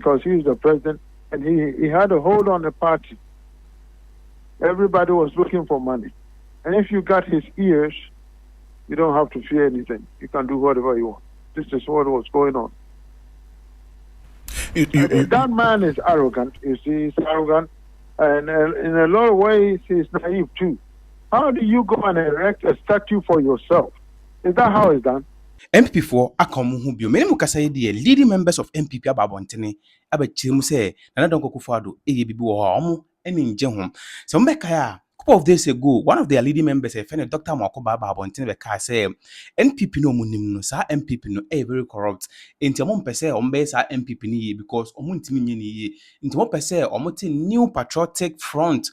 because he is the president and he had a hold on the party. Everybody was looking for money. And if you got his ears, you don't have to fear anything. You can do whatever you want. This is what was going on. That man is arrogant. You see, he's arrogant. And in a lot of ways, he's naive too. How do you go and erect a statue for yourself? Is that how it's done? NPP for akomu hu bio many mukasa ye leading members of NPP ababontene abachirimu say Nana Donko Kufuor eye bibi wo ha omo eni nje hom so mbeka ya couple of days ago one of their leading members Dr. Makoba ababontene beka say NPP no munim no sa NPP no very corrupt enti omo mpese ombe sa NPP ni because omo ntimi nye ni ye enti omo pese omo te New Patriotic Front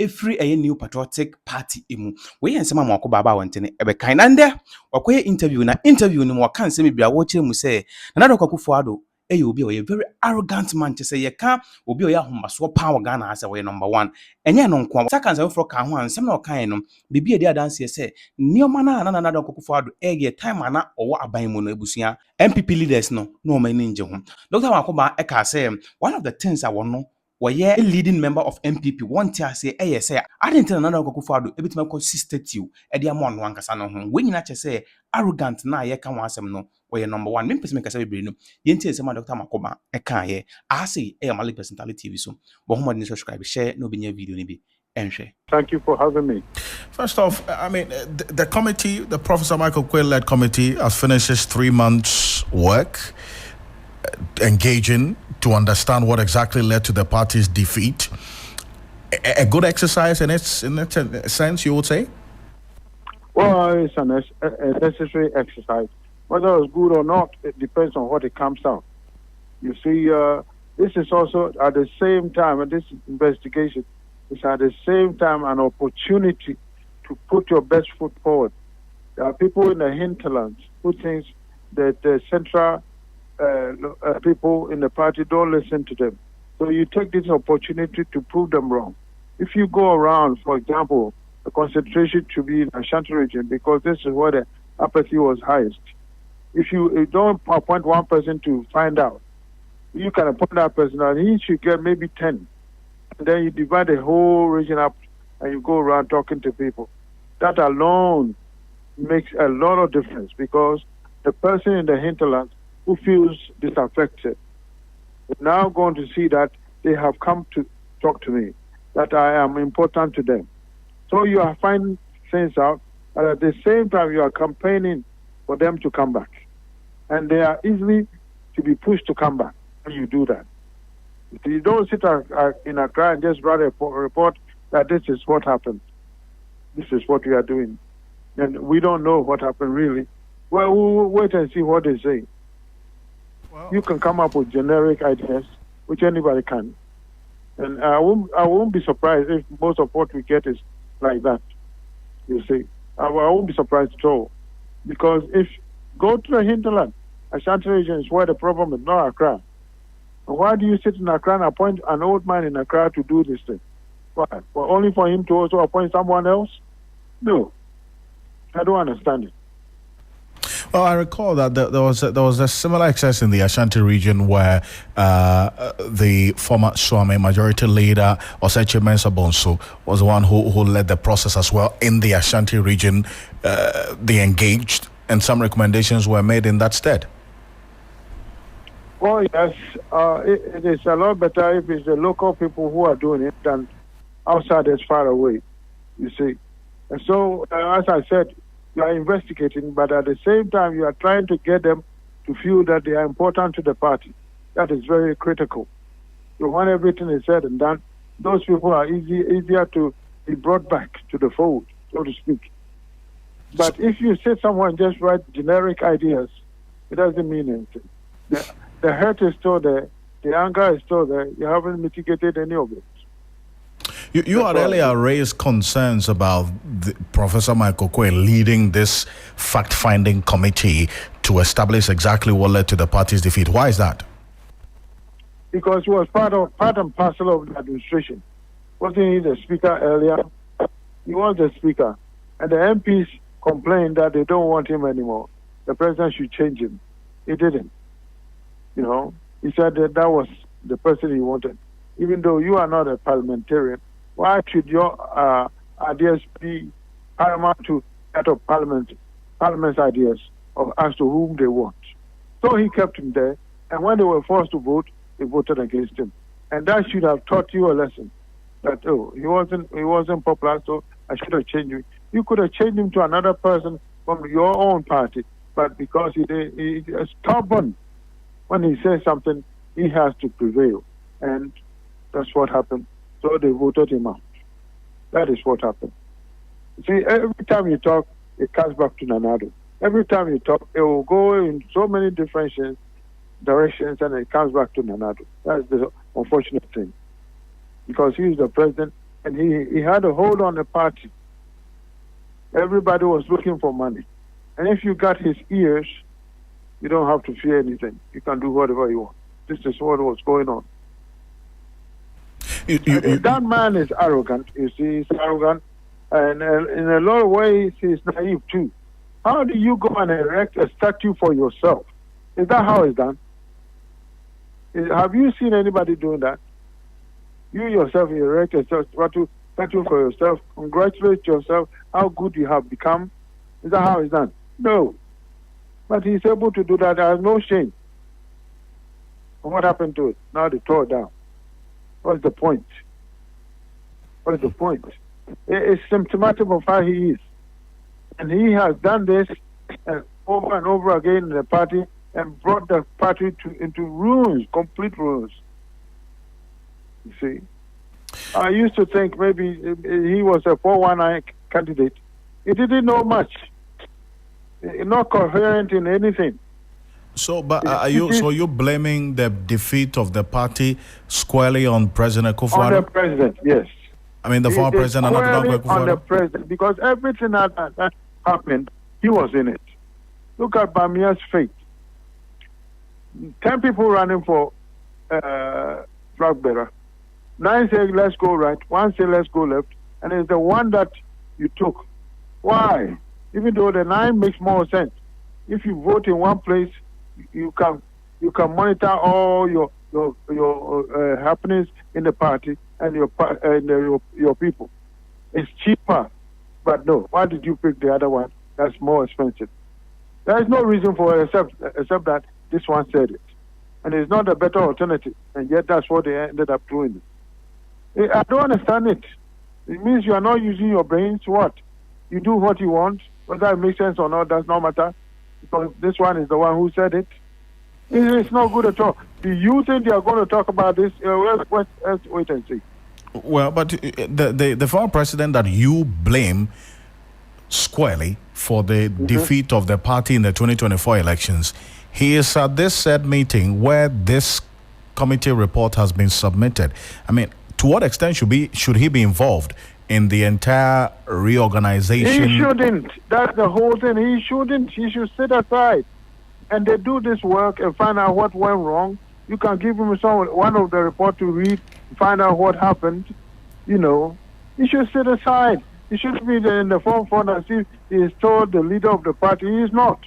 a new patriotic party emu we ensema mwako baba wantene ebe kainande wakoye interview ni mwaka nsemi bia wo kire mu say Nana Donko Kufuor obi o very arrogant man to say ye ka obi o ya homaso power Ghana as we number 1 enye no nko saka nsem fro ka ho ansem na okan no bibi e dia dance say nioma na Nana Donko Kufuor ege time ana owo aban mu no ebusua NPP leaders no o mani nje ho Dr. Makoba e ka say one of the things I want a leading member of NPP want to say say I didn't tell Nana Donko Kufuor ebitima consistent you e dia mo no ankasa no ho we nyina che say arrogant na ye ka wansem no we number 1 me person kasa be no yenti nsema Dr. Makoba e kan ye I say malikbasintale TV so bo ho mo subscribe share no be video ni bi enhwe. Thank you for having me. First off, I mean, the committee, the Professor Michael Quayle-led committee has finished its 3 months work engaging to understand what exactly led to the party's defeat. A good exercise in its sense, you would say? Well, it's a necessary exercise. Whether it's good or not, it depends on what it comes out. You see, this is also at the same time, and this investigation is at the same time an opportunity to put your best foot forward. There are people in the hinterlands who think that the central people in the party don't listen to them. So you take this opportunity to prove them wrong. If you go around, for example, the concentration should be in the Ashanti region because this is where the apathy was highest. If you don't appoint one person to find out, you can appoint that person and he should get maybe 10. And then you divide the whole region up and you go around talking to people. That alone makes a lot of difference because the person in the hinterlands who feels disaffected is now going to see that they have come to talk to me, that I am important to them. So you are finding things out, and at the same time you are campaigning for them to come back. And they are easily to be pushed to come back when you do that. You don't sit in Accra and just write a report that this is what happened. This is what we are doing. And we don't know what happened really. Well, we'll wait and see what they say. Well, you can come up with generic ideas, which anybody can. And I won't be surprised if most of what we get is like that. You see, I won't be surprised at all. Because if go to the hinterland, Ashanti region is where the problem is, not Accra. Why do you sit in Accra and appoint an old man in Accra to do this thing? Why? Well, only for him to also appoint someone else? No. I don't understand it. Well, I recall that there was a similar excess in the Ashanti region where the former Swami majority leader, Osechi Mensah Bonsu, was the one who led the process as well in the Ashanti region. They engaged, and some recommendations were made in that stead. Oh, yes. It is a lot better if it's the local people who are doing it than outsiders far away, you see. And so, as I said, you are investigating, but at the same time, you are trying to get them to feel that they are important to the party. That is very critical. So when everything is said and done, those people are easier to be brought back to the fold, so to speak. But if you sit somewhere and just write generic ideas, it doesn't mean anything. The hurt is still there. The anger is still there. You haven't mitigated any of it. You had earlier raised concerns about Professor Michael Quayle leading this fact-finding committee to establish exactly what led to the party's defeat. Why is that? Because he was part and parcel of the administration. Wasn't he the speaker earlier? He was the speaker. And the MPs complained that they don't want him anymore. The president should change him. He didn't. You know, he said that was the person he wanted. Even though you are not a parliamentarian, why should your ideas be paramount to that of parliament's ideas as to whom they want? So he kept him there, and when they were forced to vote, they voted against him. And that should have taught you a lesson. That he wasn't popular, so I should have changed him. You could have changed him to another person from your own party, but because he is stubborn, when he says something, he has to prevail, and that's what happened. So they voted him out. That is what happened. See, every time you talk, it comes back to Nanado. Every time you talk, it will go in so many different directions, and it comes back to Nanado. That's the unfortunate thing, because he is the president, and he had a hold on the party. Everybody was looking for money, and if you got his ears, you don't have to fear anything. You can do whatever you want. This is what was going on. That man is arrogant. You see, he's arrogant, and in a lot of ways, he's naive too. How do you go and erect a statue for yourself? Is that how it's done? Have you seen anybody doing that? You yourself erect a statue for yourself, congratulate yourself, how good you have become. Is that how it's done? No. But he's able to do that. There is no shame. And what happened to it? Now they tore it down. What's the point? What is the point? It's symptomatic of how he is. And he has done this over and over again in the party and brought the party into ruins, complete ruins. You see? I used to think maybe he was a 419 candidate. He didn't know much. Not coherent in anything. So, but you're blaming the defeat of the party squarely on President Kufuor? On the president, yes. I mean, the former president, on the president, because everything that happened, he was in it. Look at Bawumia's fate. 10 people running for flag bearer. 9 say let's go right, 1 say let's go left, and it's the one that you took. Why? Even though the 9 makes more sense. If you vote in one place, you can monitor all your happenings in the party and your people. It's cheaper, but no. Why did you pick the other one? That's more expensive. There is no reason for it except that this one said it, and it's not a better alternative. And yet that's what they ended up doing. I don't understand it. It means you are not using your brains. What? You do what you want, whether it makes sense or not does not matter, because this one is the one who said it. It's not good at all. Do you think they are going to talk about this? Let's wait and see. Well, but the former president that you blame squarely for the defeat of the party in the 2024 elections, he is at this said meeting where this committee report has been submitted. I mean, to what extent should he be involved in the entire reorganization? He shouldn't. That's the whole thing. He shouldn't. He should sit aside and they do this work and find out what went wrong. You can give him one of the report to read, find out what happened. You know, he should sit aside. He should be in the forefront and see he is told the leader of the party. He is not.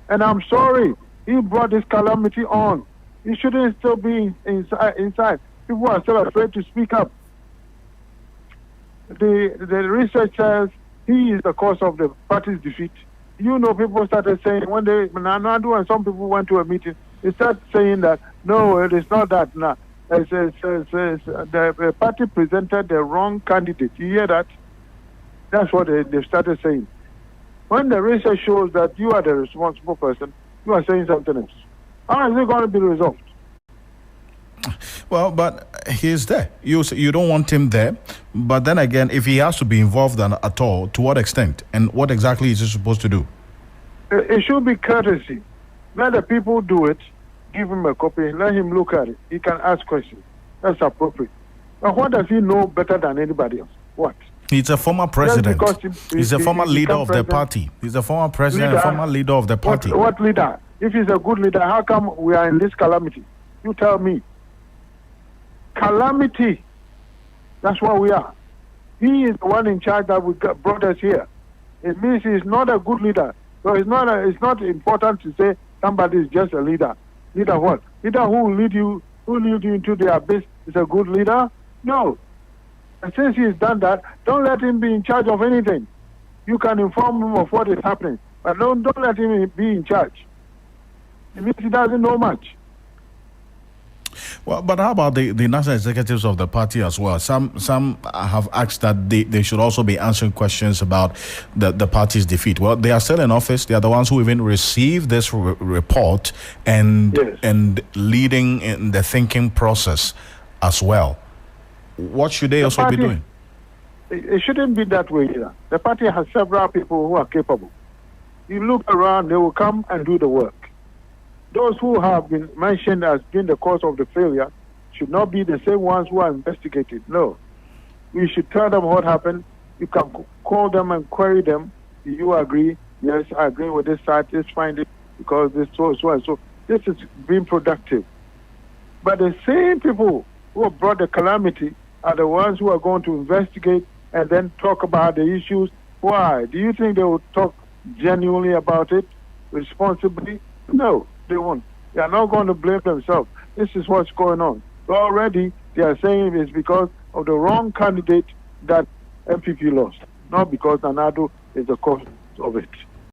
And I'm sorry, he brought this calamity on. He shouldn't still be inside. People are still afraid to speak up. The research says he is the cause of the party's defeat. You know, people started saying, when Nanado and some people went to a meeting, they started saying that, no, it is not that. No. The party presented the wrong candidate. You hear that? That's what they started saying. When the research shows that you are the responsible person, you are saying something else. How is it going to be resolved? Well, but he's there. You don't want him there. But then again, if he has to be involved at all, to what extent? And what exactly is he supposed to do? It should be courtesy. Let the people do it. Give him a copy. Let him look at it. He can ask questions. That's appropriate. But what does he know better than anybody else? What? He's a former president. He's a former leader of the party. He's a former president, former leader of the party. What leader? If he's a good leader, how come we are in this calamity? You tell me. Calamity. That's what we are. He is the one in charge that brought us here. It means he's not a good leader. So it's not important to say somebody is just a leader. Leader what? Leader who will lead you into the abyss is a good leader? No. And since he's done that, don't let him be in charge of anything. You can inform him of what is happening, but don't let him be in charge. It means he doesn't know much. Well, but how about the national executives of the party as well? Some have asked that they should also be answering questions about the party's defeat. Well, they are still in office. They are the ones who even received this report and leading in the thinking process as well. What should they also be doing? It shouldn't be that way either. The party has several people who are capable. You look around, they will come and do the work. Those who have been mentioned as being the cause of the failure should not be the same ones who are investigated. No. We should tell them what happened. You can call them and query them. Do you agree? Yes, I agree with this side. Let's find it because this so and so. This is being productive. But the same people who have brought the calamity are the ones who are going to investigate and then talk about the issues. Why? Do you think they will talk genuinely about it, responsibly? No. They won't. They are not going to blame themselves. This is what's going on. Already, they are saying it's because of the wrong candidate that NPP lost, not because Addo is the cause of it.